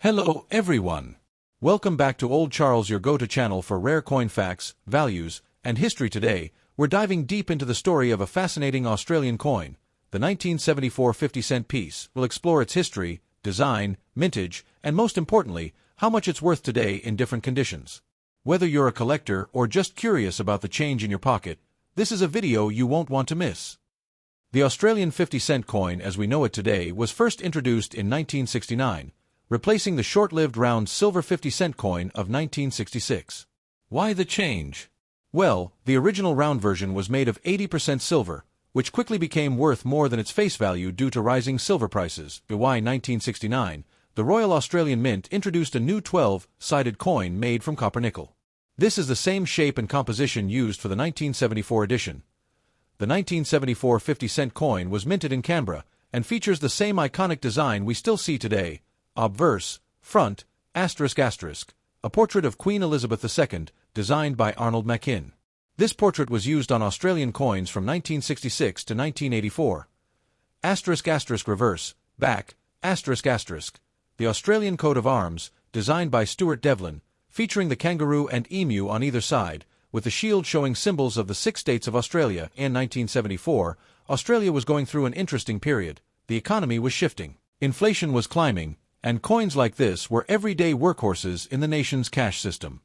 Hello everyone! Welcome back to Old Charles, your go-to channel for rare coin facts, values, and history. Today, we're diving deep into the story of a fascinating Australian coin, the 1974 50-cent piece. We'll explore its history, design, mintage, and most importantly, how much it's worth today in different conditions. Whether you're a collector or just curious about the change in your pocket, this is a video you won't want to miss. The Australian 50-cent coin as we know it today was first introduced in 1969, replacing the short-lived round silver 50-cent coin of 1966. Why the change? Well, the original round version was made of 80% silver, which quickly became worth more than its face value due to rising silver prices. By 1969, the Royal Australian Mint introduced a new 12-sided coin made from copper nickel. This is the same shape and composition used for the 1974 edition. The 1974 50-cent coin was minted in Canberra and features the same iconic design we still see today. Obverse, front, asterisk asterisk, a portrait of Queen Elizabeth II, designed by Arnold Machin. This portrait was used on Australian coins from 1966 to 1984. Asterisk asterisk reverse, back, asterisk asterisk, the Australian coat of arms, designed by Stuart Devlin, featuring the kangaroo and emu on either side, with the shield showing symbols of the 6 states of Australia. In 1974, Australia was going through an interesting period. The economy was shifting. Inflation was climbing, and coins like this were everyday workhorses in the nation's cash system.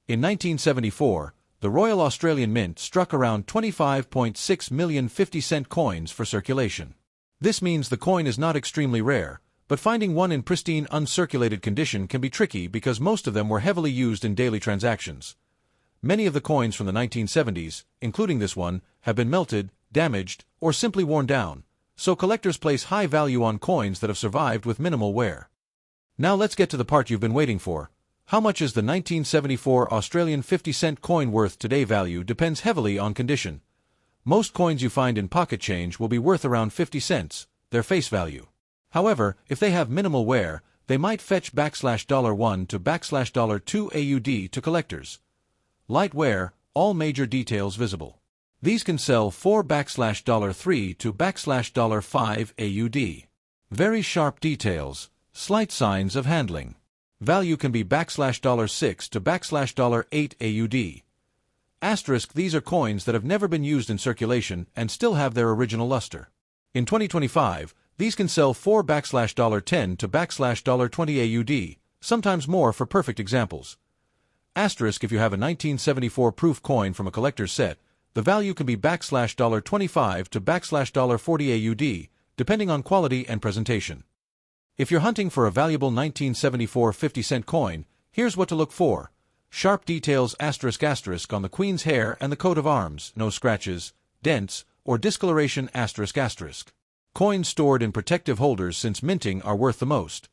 In 1974, the Royal Australian Mint struck around 25.6 million 50-cent coins for circulation. This means the coin is not extremely rare, but finding one in pristine uncirculated condition can be tricky because most of them were heavily used in daily transactions. Many of the coins from the 1970s, including this one, have been melted, damaged, or simply worn down, so collectors place high value on coins that have survived with minimal wear. Now let's get to the part you've been waiting for. How much is the 1974 Australian 50-cent coin worth today? Value depends heavily on condition. Most coins you find in pocket change will be worth around 50 cents, their face value. However, if they have minimal wear, they might fetch $1 to $2 AUD to collectors. Light wear, all major details visible. These can sell for $3 to $5 AUD. Very sharp details, slight signs of handling. Value can be $6 to $8 AUD. Asterisk, these are coins that have never been used in circulation and still have their original luster. In 2025, these can sell for $10 to $20 AUD, sometimes more for perfect examples. Asterisk, if you have a 1974 proof coin from a collector's set, the value can be $25 to $40 AUD, depending on quality and presentation. If you're hunting for a valuable 1974 50-cent coin, here's what to look for. Sharp details asterisk asterisk on the Queen's hair and the coat of arms, no scratches, dents, or discoloration asterisk asterisk. Coins stored in protective holders since minting are worth the most.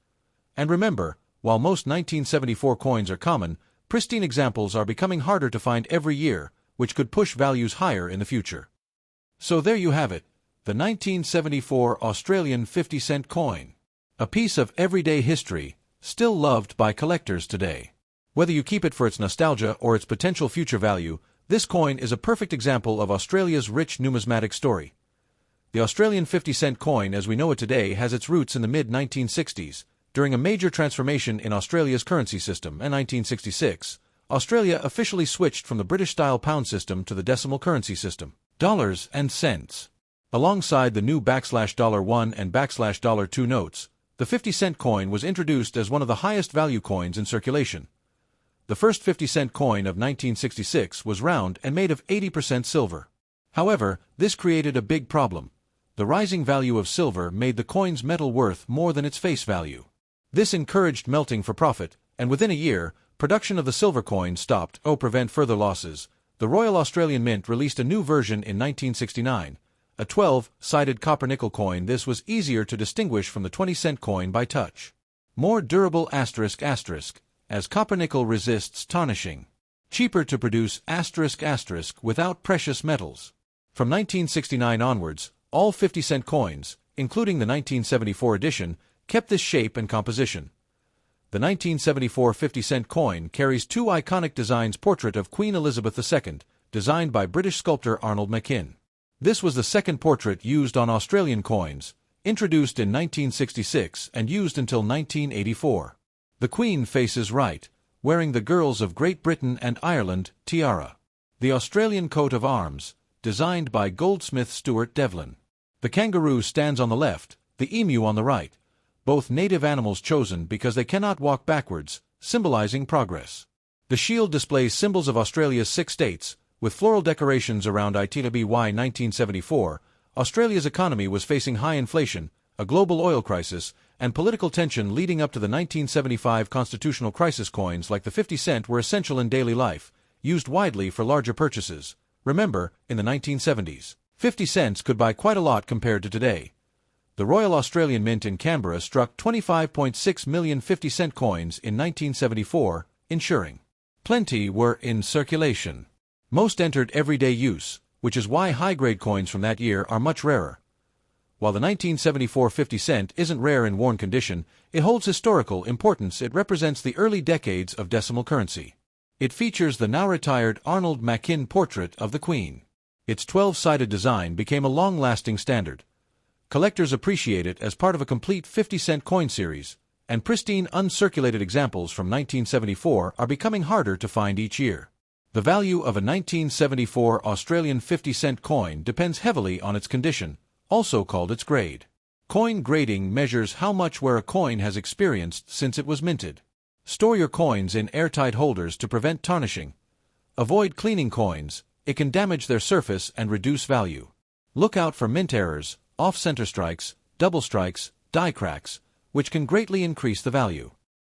And remember, while most 1974 coins are common, pristine examples are becoming harder to find every year, which could push values higher in the future. So there you have it, the 1974 Australian 50-cent coin. A piece of everyday history, still loved by collectors today. Whether you keep it for its nostalgia or its potential future value, this coin is a perfect example of Australia's rich numismatic story. The Australian 50-cent coin as we know it today has its roots in the mid-1960s, during a major transformation in Australia's currency system. In 1966, Australia officially switched from the British-style pound system to the decimal currency system, dollars and cents. Alongside the new $1 and $2 notes, the 50-cent coin was introduced as one of the highest value coins in circulation. The first 50-cent coin of 1966 was round and made of 80% silver. However, this created a big problem. The rising value of silver made the coin's metal worth more than its face value. This encouraged melting for profit, and within a year, production of the silver coin stopped. To prevent further losses, the Royal Australian Mint released a new version in 1969, a 12-sided copper-nickel coin. This was easier to distinguish from the 20-cent coin by touch. More durable asterisk asterisk, as copper-nickel resists tarnishing. Cheaper to produce asterisk asterisk without precious metals. From 1969 onwards, all 50-cent coins, including the 1974 edition, kept this shape and composition. The 1974 50-cent coin carries 2 iconic designs: portrait of Queen Elizabeth II, designed by British sculptor Arnold Machin. This was the second portrait used on Australian coins, introduced in 1966 and used until 1984. The Queen faces right, wearing the Girls of Great Britain and Ireland tiara. The Australian coat of arms, designed by goldsmith Stuart Devlin. The kangaroo stands on the left, the emu on the right, both native animals chosen because they cannot walk backwards, symbolizing progress. The shield displays symbols of Australia's 6 states, with floral decorations around ITBY 1974. Australia's economy was facing high inflation, a global oil crisis, and political tension leading up to the 1975 constitutional crisis. Coins like the 50 cent were essential in daily life, used widely for larger purchases. Remember, in the 1970s, 50 cents could buy quite a lot compared to today. The Royal Australian Mint in Canberra struck 25.6 million 50-cent coins in 1974, ensuring plenty were in circulation. Most entered everyday use, which is why high-grade coins from that year are much rarer. While the 1974 50 cent isn't rare in worn condition, it holds historical importance. It represents the early decades of decimal currency. It features the now-retired Arnold Machin portrait of the Queen. Its 12-sided design became a long-lasting standard. Collectors appreciate it as part of a complete 50-cent coin series, and pristine uncirculated examples from 1974 are becoming harder to find each year. The value of a 1974 Australian 50-cent coin depends heavily on its condition, also called its grade. Coin grading measures how much wear a coin has experienced since it was minted. Store your coins in airtight holders to prevent tarnishing. Avoid cleaning coins, it can damage their surface and reduce value. Look out for mint errors, off-center strikes, double strikes, die cracks, which can greatly increase the value.